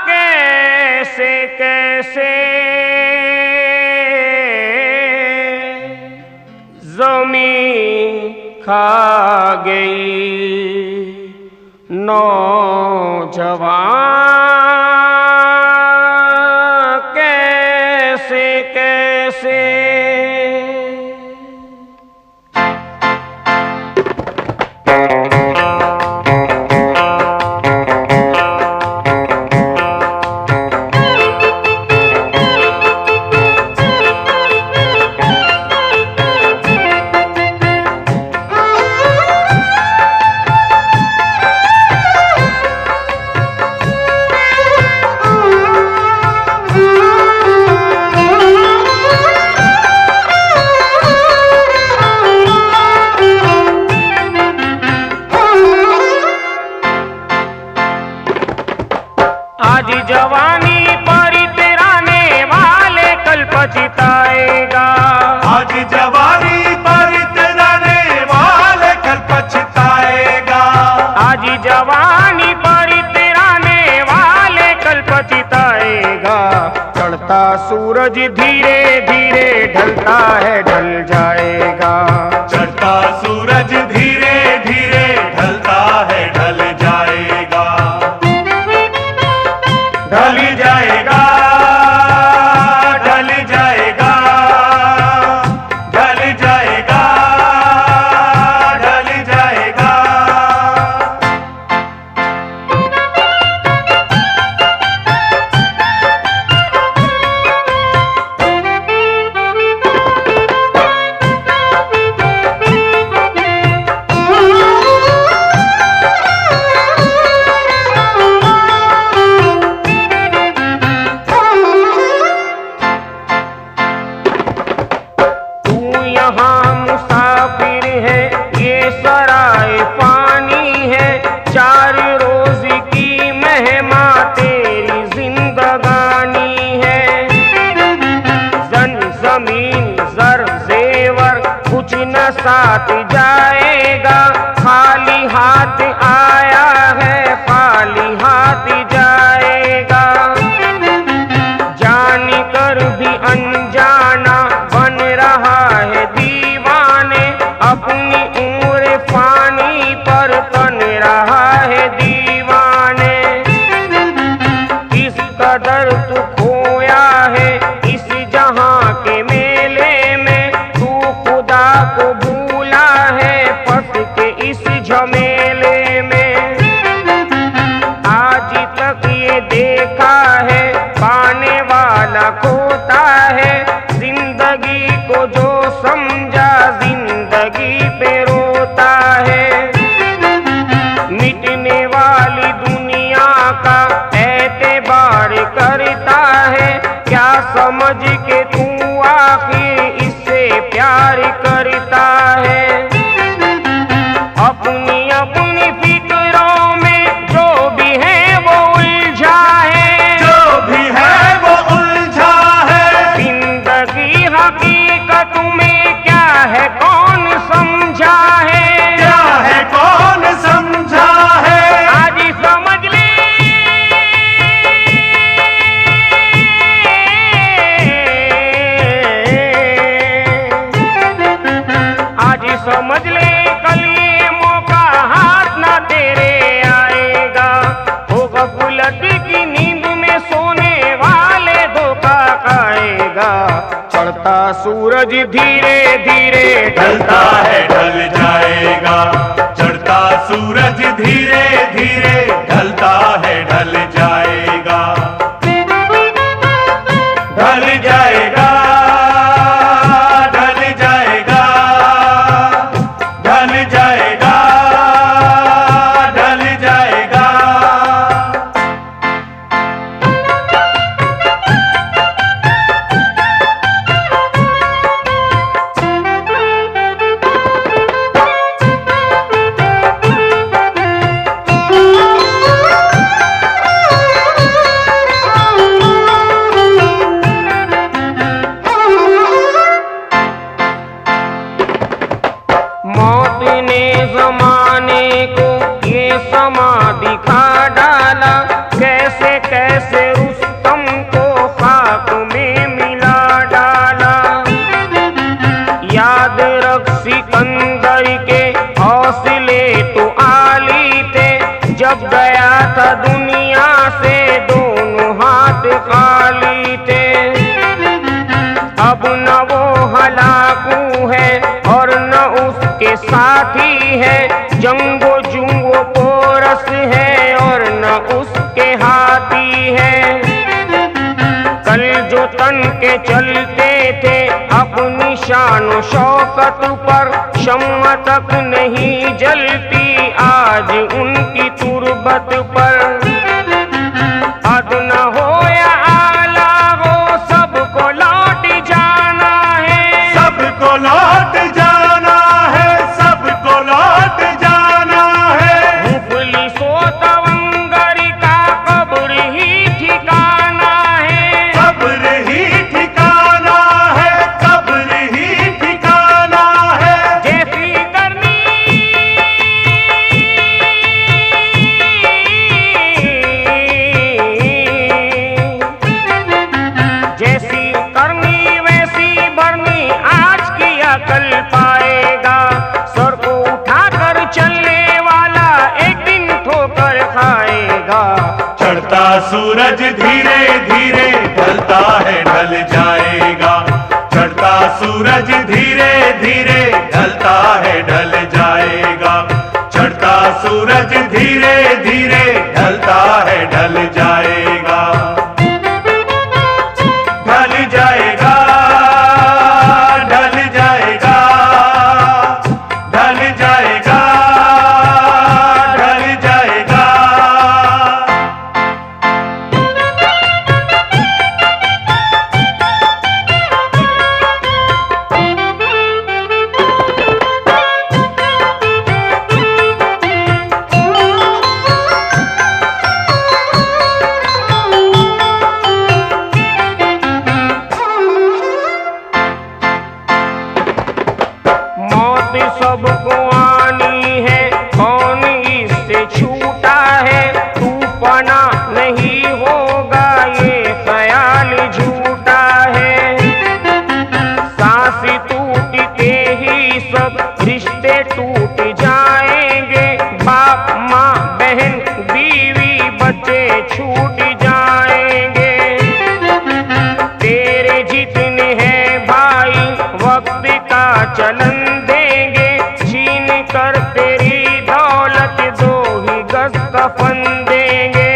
कैसे कैसे ज़मीं खा गई नौजवान कैसे कैसे। आज जवानी पर इतराने वाले कल पछताएगा। आज जवानी पर इतराने वाले कल पछताएगा। आज जवानी पर इतराने वाले कल पछताएगा। चढ़ता सूरज धीरे धीरे ढलता है ढल जाएगा। चढ़ता सूरज धीरे धीरे ढलता है ढल जाएगा। ढल जाएगा ढल जाएगा ढल जाएगा ढल जाएगा। यहाँ मुसाफिर है ये सराय पानी है। चार रोज की मेहमा तेरी जिंदगानी है। जमीन जर जेवर कुछ न साथ जाएगा। खाली हाथ आया है खाली हाथ जाएगा। जान कर भी अनजाना बन रहा है दीवाने। अपनी उम्र फानी पर तन रहा है दीवाने। किस कदर तू खोया है इस जहां के मेले में। तू खुदा को भूला है फंस के इस झमेले में। आज तक ये देखा है पाने वाला खोता है। जिंदगी को जो समझा जिंदगी पे रोता है। मिटने वाली दुनिया का एतबार करता है। क्या समझ के तू आखिर इससे प्यार करता है। अपनी अपनी फिक्रों में जो भी है वो उलझा है। जो भी है वो उलझा है। जिंदगी हकीकत में क्या है कौन समझा है। क्या है कौन समझा है। आज समझ ले आज समझ ले कल ये मौका हाथ ना तेरे आएगा। होगा बुलट की नींद में सोने वाले धोखा खाएगा। चढ़ता सूरज धीरे धीरे ढलता है ढल जाएगा। चढ़ता सूरज धीरे धीरे ढलता है ढल जाएगा। ढल जाएगा ढल जाएगा ढल जाएगा ढल जाएगा। मौत ने जमाने को समा दिखा डाला, कैसे कैसे रुस्तम को खाक में मिला डाला। याद रख सिकंदर के हौसले तो आली थे, जब गया था दुनिया से दोनों हाथ खाली थे। अब न वो हलाकू है और न उसके साथी है, जंगो जुंगो पोरस है और न उसके हाथी है। कल जो तन के चलते थे अपनी शान शौकत पर, शम्मा तक नहीं जलती आज उनकी तुरबत पर। अदना हो या आला हो सबको लौट जाना है, सबको लौट जाना है, सबको लौट जाना है। मुफलिसो तवंगर का कब्र ही ठिकाना है, कब्र ही ठिकाना है, कब्र ही ठिकाना है। जैसी करनी जैसी करनी वैसी भरनी, आज किया कल पाएगा। सर को उठाकर चलने वाला एक दिन ठोकर खाएगा। चढ़ता सूरज धीरे धीरे ढलता है, ढल जाएगा। चढ़ता सूरज धीरे धीरे ढलता है, ढल जाएगा। चढ़ता सूरज धीरे धीरे ढलता है, ढल जाएगा। ढल जाएगा, ढल जाएगा, ढल जाएगा, ढल जाएगा। मौत सबको आनी है, कौन इससे छूटा है। तू पना नहीं होगा ये ख्याल झूठा है। सांस टूटते ही सब रिश्ते टूट जाएंगे, बाप माँ बहन बीवी बच्चे छूट जाएंगे। तेरे जितने हैं भाई वक्त का चलन देंगे, छीन कर तेरी दौलत दो ही गज कफन देंगे।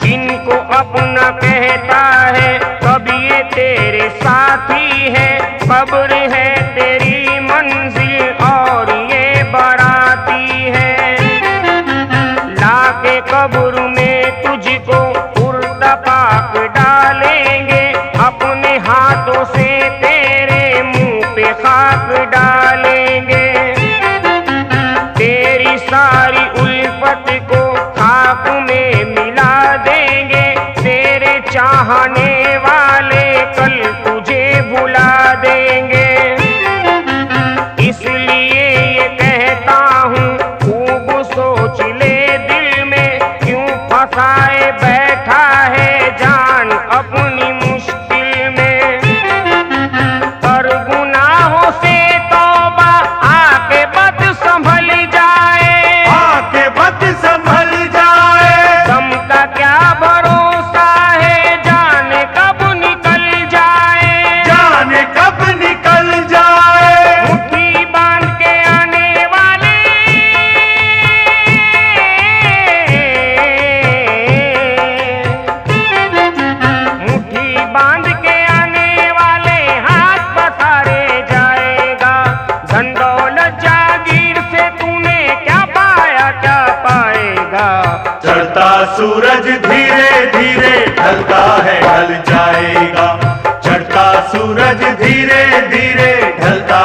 जिनको अपना कहता है कब ये तेरे साथी है, कब्र है तेरी मंजिल और ये बाराती है। लाके कब्र में तुझको उर्दा पाक डालेंगे, अपने हाथों से तेरे मुंह पे खाक डालेंगे। तेरी सारी उल्फत को खाक में मिला देंगे, तेरे चाहने वाले कल तुझे भुला देंगे। इसलिए ये कहता हूँ खूब सोच ले दिल में, क्यों फंसाए बैठा है जान अपनी मुश्किल में। कर गुनाहों से तौबा आके बद संभल जाए, आके बद संभल जाए। दम का क्या भरोसा है जाने कब निकल जाए, जाने कब निकल जाए। मुट्ठी बांध के आने वाले मुट्ठी बांध के आने वाले हाथ पसारे जाएगा। धन दौलत जागीर से तूने क्या पाया क्या पाएगा। चढ़ता सूरज धीरे धीरे ढलता है, ढल जाएगा। चढ़ता सूरज धीरे धीरे ढलता